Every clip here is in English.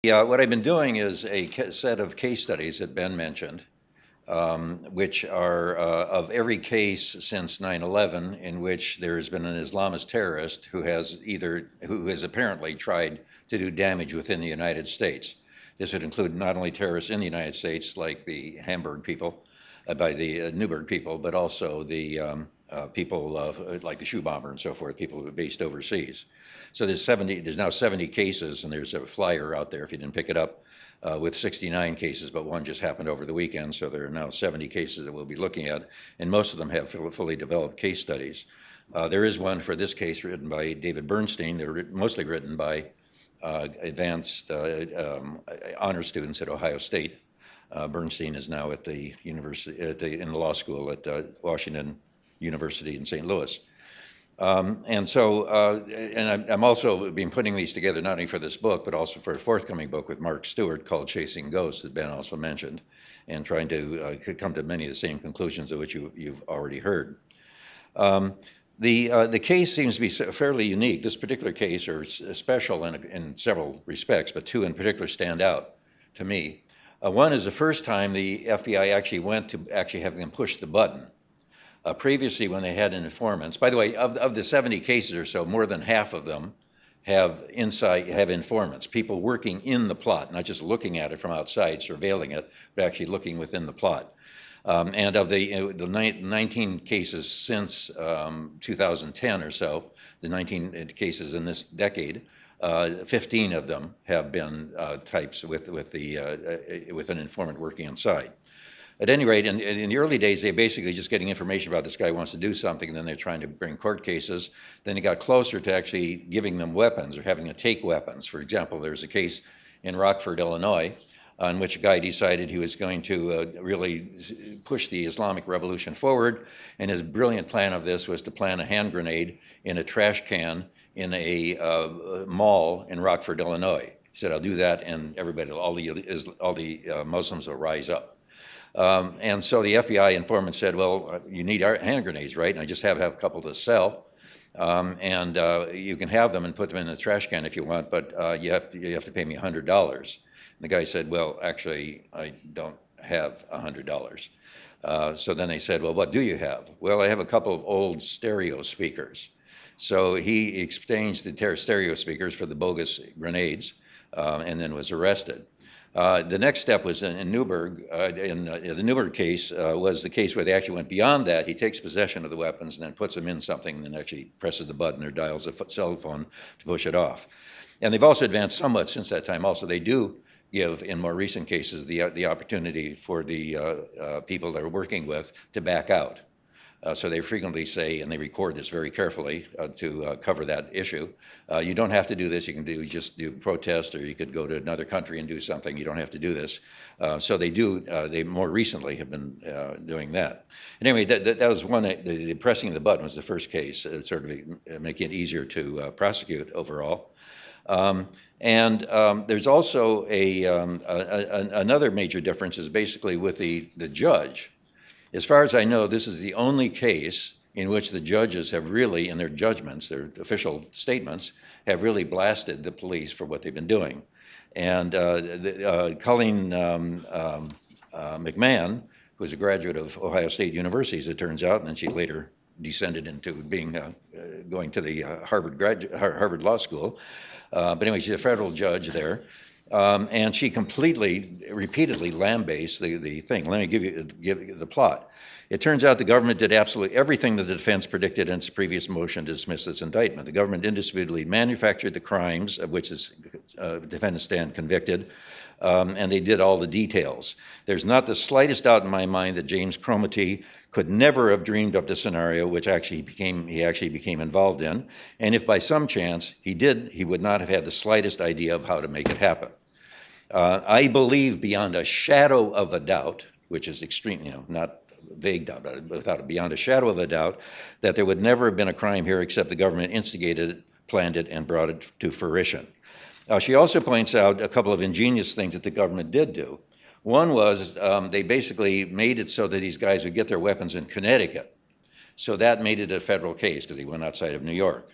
Yeah, what I've been doing is a set of case studies that Ben mentioned, which are of every case since 9/11 in which there has been an Islamist terrorist who has apparently tried to do damage within the United States. This would include not only terrorists in the United States, like the Hamburg people, by the Newburgh people, but also the people like the shoe bomber and so forth, people who are based overseas. So there's now 70 cases, and there's a flyer out there if you didn't pick it up, with 69 cases, but one just happened over the weekend, so there are now 70 cases that we'll be looking at, and most of them have fully developed case studies. There is one for this case written by David Bernstein. They're mostly written by advanced honor students at Ohio State. Bernstein is now at the university, in the law school at Washington University in St. Louis. And I'm also been putting these together not only for this book, but also for a forthcoming book with Mark Stewart called Chasing Ghosts that Ben also mentioned, and trying to come to many of the same conclusions of which you've already heard. The case seems to be fairly unique. This particular case is special in several respects, but two in particular stand out to me. One is the first time the FBI actually went to actually having them push the button. Previously, when they had informants, by the way, of the 70 cases or so, more than half of them have informants, people working in the plot, not just looking at it from outside, surveilling it, but actually looking within the plot. And of the 19 cases since 2010 or so, the 19 cases in this decade, 15 of them have been types with an informant working inside. At any rate, in the early days, they basically just getting information about this guy wants to do something, and then they're trying to bring court cases. Then it got closer to actually giving them weapons or having to take weapons. For example, there was a case in Rockford, Illinois, on which a guy decided he was going to really push the Islamic Revolution forward, and his brilliant plan of this was to plant a hand grenade in a trash can in a mall in Rockford, Illinois. He said, "I'll do that, and everybody, all the Muslims will rise up." And so the FBI informant said, "Well, you need hand grenades, right? And I just have a couple to sell, and you can have them and put them in the trash can if you want, but you have to pay me $100." And the guy said, "Well, actually, I don't have $100." So then they said, "Well, what do you have?" "Well, I have a couple of old stereo speakers." So he exchanged the stereo speakers for the bogus grenades, and then was arrested. The next step was in Newburgh. The Newburgh case was the case where they actually went beyond that. He takes possession of the weapons and then puts them in something and then actually presses the button or dials a cell phone to push it off. And they've also advanced somewhat since that time. Also, they do give, in more recent cases, the opportunity for the people they're working with to back out. So they frequently say, and they record this very carefully to cover that issue, you don't have to do this. You can just do protest, or you could go to another country and do something. You don't have to do this. So they do. They more recently have been doing that. And anyway, that was one. The pressing of the button was the first case, sort of making it easier to prosecute overall. And there's also another major difference is basically with the judge. As far as I know, this is the only case in which the judges have really, in their judgments, their official statements, have really blasted the police for what they've been doing. And Colleen McMahon, who is a graduate of Ohio State University, as it turns out, and then she later descended into going to the Harvard Law School. But anyway, she's a federal judge there. And she repeatedly lambastes the thing. Let me give you the plot. It turns out the government did absolutely everything that the defense predicted in its previous motion to dismiss this indictment. The government indisputably manufactured the crimes of which its defendants stand convicted, and they did all the details. There's not the slightest doubt in my mind that James Cromartie could never have dreamed up the scenario which he actually became involved in. And if by some chance he did, he would not have had the slightest idea of how to make it happen. I believe beyond a shadow of a doubt, which is extreme, not vague doubt, but beyond a shadow of a doubt, that there would never have been a crime here except the government instigated it, planned it, and brought it to fruition. She also points out a couple of ingenious things that the government did do. One was they basically made it so that these guys would get their weapons in Connecticut. So that made it a federal case because they went outside of New York.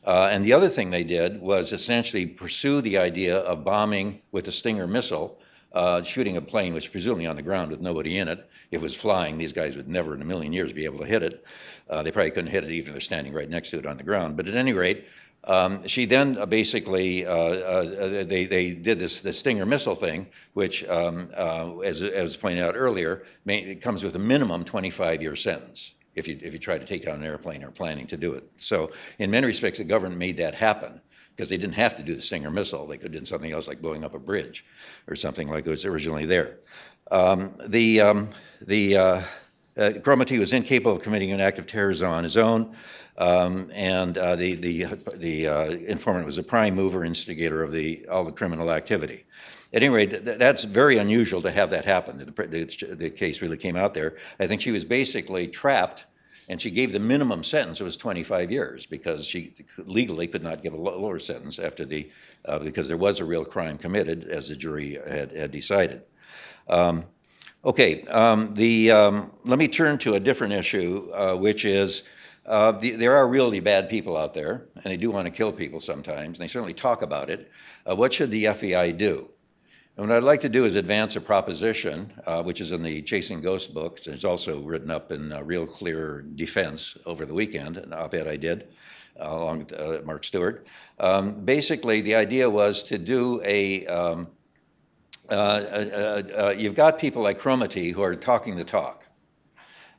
And the other thing they did was essentially pursue the idea of bombing with a Stinger missile, shooting a plane which was presumably on the ground with nobody in it. If it was flying, these guys would never in a million years be able to hit it. They probably couldn't hit it even if they're standing right next to it on the ground. But at any rate, she then basically, they did this Stinger missile thing, which, as pointed out earlier, it comes with a minimum 25-year sentence if you try to take down an airplane or planning to do it. So in many respects, the government made that happen because they didn't have to do the Stinger missile. They could have done something else like blowing up a bridge or something like it was originally there. Cromartie was incapable of committing an act of terrorism on his own, and the informant was a prime mover, instigator of all the criminal activity. At any rate, that's very unusual to have that happen. The case really came out there. I think she was basically trapped, and she gave the minimum sentence. It was 25 years because she legally could not give a lower sentence after because there was a real crime committed, as the jury had decided. Let me turn to a different issue, which is there are really bad people out there, and they do want to kill people sometimes, and they certainly talk about it. What should the FBI do? And what I'd like to do is advance a proposition, which is in the Chasing Ghosts books. It's also written up in Real Clear Defense over the weekend, an op-ed I did along with Mark Stewart. Basically, the idea was to do you've got people like Cromartie who are talking the talk.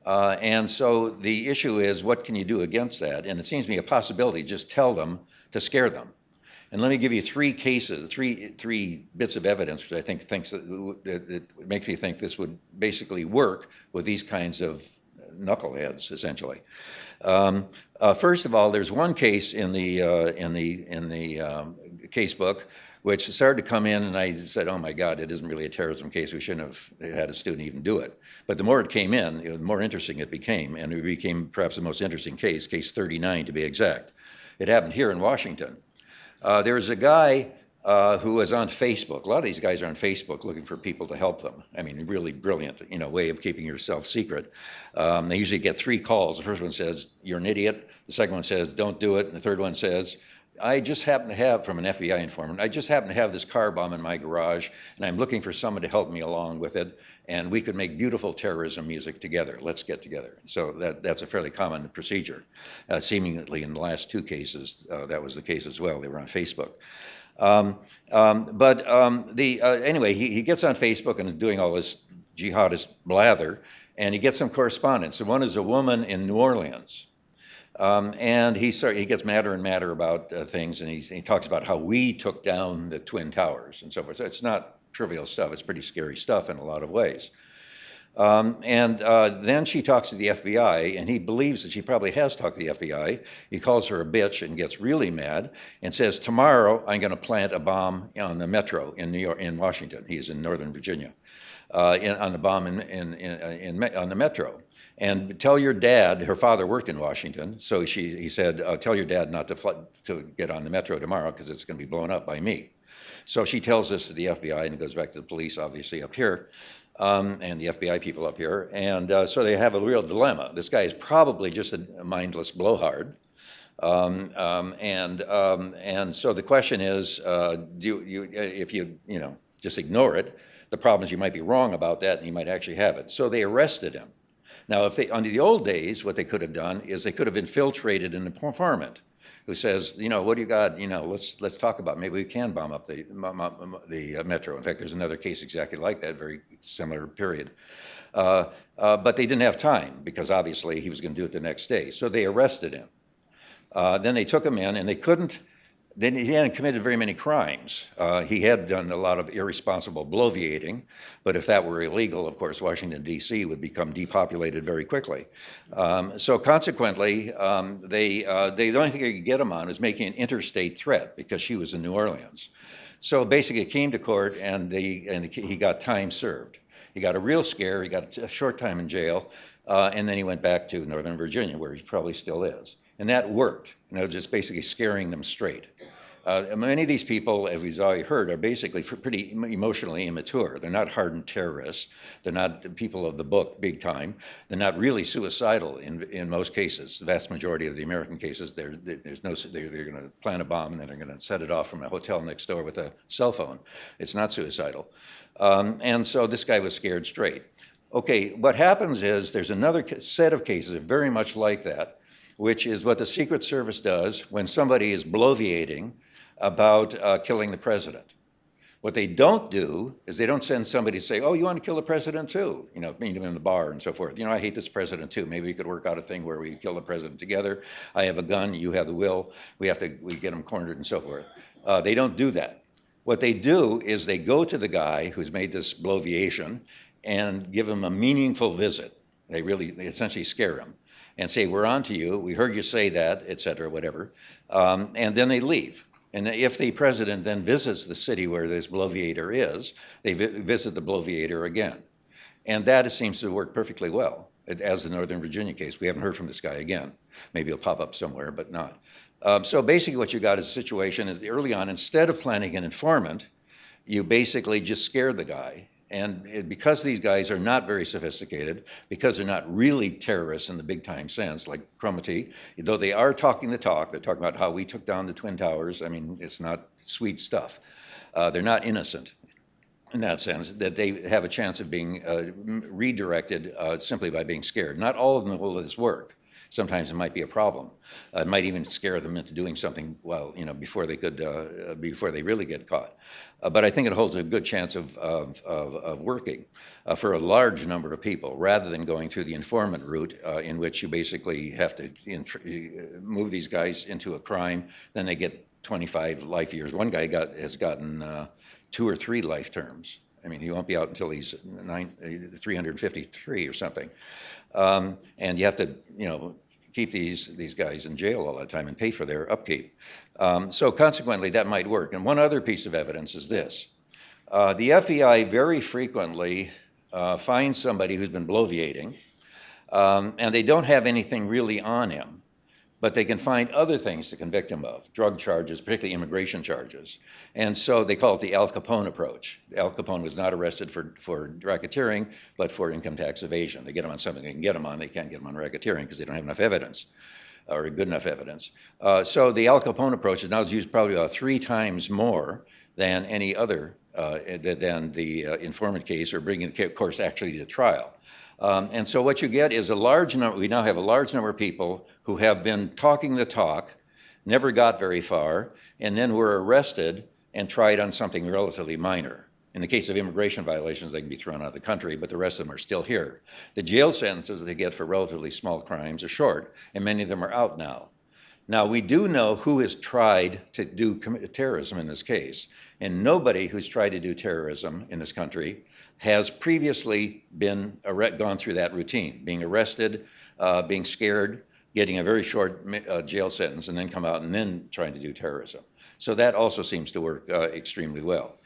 And so the issue is, what can you do against that? And it seems to me a possibility, just tell them to scare them. And let me give you three cases, three bits of evidence, which I think that makes me think this would basically work with these kinds of knuckleheads, essentially. First of all, there's one case in the case book which started to come in, and I said, oh my God, it isn't really a terrorism case. We shouldn't have had a student even do it. But the more it came in, the more interesting it became, and it became perhaps the most interesting case 39 to be exact. It happened here in Washington. There was a guy who was on Facebook. A lot of these guys are on Facebook looking for people to help them. I mean, really brilliant, way of keeping yourself secret. They usually get 3 calls. The first one says, you're an idiot. The second one says, don't do it. And the third one says, I just happen to have, from an FBI informant, I just happen to have this car bomb in my garage, and I'm looking for someone to help me along with it, and we could make beautiful terrorism music together. Let's get together. So that's a fairly common procedure. Seemingly in the last 2 cases, that was the case as well. They were on Facebook. Anyway, he gets on Facebook and is doing all this jihadist blather, and he gets some correspondence. And one is a woman in New Orleans. And he gets madder and madder about things, and he talks about how we took down the Twin Towers and so forth. So it's not trivial stuff. It's pretty scary stuff in a lot of ways. Then she talks to the FBI, and he believes that she probably has talked to the FBI. He calls her a bitch and gets really mad and says, tomorrow I'm going to plant a bomb on the metro in New York, in Washington. He's in Northern Virginia, on the bomb on the metro. And tell your dad, her father worked in Washington, so he said, tell your dad not to get on the metro tomorrow because it's going to be blown up by me. So she tells this to the FBI, and it goes back to the police, obviously, up here, and the FBI people up here. And so they have a real dilemma. This guy is probably just a mindless blowhard. And so the question is, if you just ignore it, the problem is you might be wrong about that, and you might actually have it. So they arrested him. Now, under the old days, what they could have done is they could have infiltrated an informant who says, what do you got? Let's talk about it. Maybe we can bomb up the metro. In fact, there's another case exactly like that, very similar period. But they didn't have time because obviously he was going to do it the next day. So they arrested him. Then they took him in, and they couldn't. Then he hadn't committed very many crimes. He had done a lot of irresponsible bloviating, but if that were illegal, of course, Washington, D.C. would become depopulated very quickly. So consequently, the only thing they could get him on is making an interstate threat because she was in New Orleans. So basically, it came to court, and he got time served. He got a real scare. He got a short time in jail, and then he went back to Northern Virginia, where he probably still is. And that worked, just basically scaring them straight. Many of these people, as we've already heard, are basically pretty emotionally immature. They're not hardened terrorists. They're not people of the book big time. They're not really suicidal in most cases. The vast majority of the American cases, they're going to plant a bomb and then they're going to set it off from a hotel next door with a cell phone. It's not suicidal. And so this guy was scared straight. Okay, what happens is there's another set of cases very much like that, which is what the Secret Service does when somebody is bloviating about killing the president. What they don't do is they don't send somebody to say, oh, you want to kill the president too? You know, meet him in the bar and so forth. You know, I hate this president too. Maybe we could work out a thing where we kill the president together. I have a gun, you have the will. We get him cornered and so forth. They don't do that. What they do is they go to the guy who's made this bloviation and give him a meaningful visit. They essentially scare him and say, we're on to you. We heard you say that, et cetera, whatever. And then they leave. And if the president then visits the city where this bloviator is, they visit the bloviator again. And that seems to work perfectly well, as the Northern Virginia case. We haven't heard from this guy again. Maybe he'll pop up somewhere, but not. So basically what you got is a situation is early on, instead of planning an informant, you basically just scare the guy. And because these guys are not very sophisticated, because they're not really terrorists in the big time sense, like Cromitty, though they are talking the talk, they're talking about how we took down the Twin Towers. I mean, it's not sweet stuff. They're not innocent in that sense, that they have a chance of being redirected simply by being scared. Not all of them will let this work. Sometimes it might be a problem. It might even scare them into doing something, well, you know, before they really get caught. But I think it holds a good chance of working for a large number of people, rather than going through the informant route, in which you basically have to move these guys into a crime. Then they get 25 life years. One guy has gotten 2 or 3 life terms. I mean, he won't be out until he's 353 or something. And you have to, you know, keep these guys in jail all the time and pay for their upkeep. So consequently, that might work. And one other piece of evidence is this. The FBI very frequently finds somebody who's been bloviating, and they don't have anything really on him, but they can find other things to convict him of, drug charges, particularly immigration charges. And so they call it the Al Capone approach. Al Capone was not arrested for racketeering, but for income tax evasion. They get him on something they can get him on. They can't get him on racketeering because they don't have enough evidence, or good enough evidence. So the Al Capone approach is now used probably about 3 times more than any other, than the informant case, or bringing the course actually to trial. And so what you get is we now have a large number of people who have been talking the talk, never got very far, and then were arrested and tried on something relatively minor. In the case of immigration violations, they can be thrown out of the country, but the rest of them are still here. The jail sentences they get for relatively small crimes are short, and many of them are out now. Now, we do know who has tried to do terrorism in this case, and nobody who's tried to do terrorism in this country has previously gone through that routine, being arrested, being scared, getting a very short jail sentence, and then come out and then trying to do terrorism. So that also seems to work extremely well.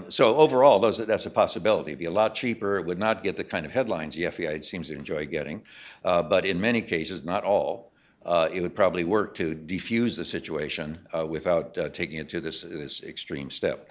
So overall, that's a possibility. It'd be a lot cheaper. It would not get the kind of headlines the FBI seems to enjoy getting. But in many cases, not all, it would probably work to defuse the situation without taking it to this extreme step.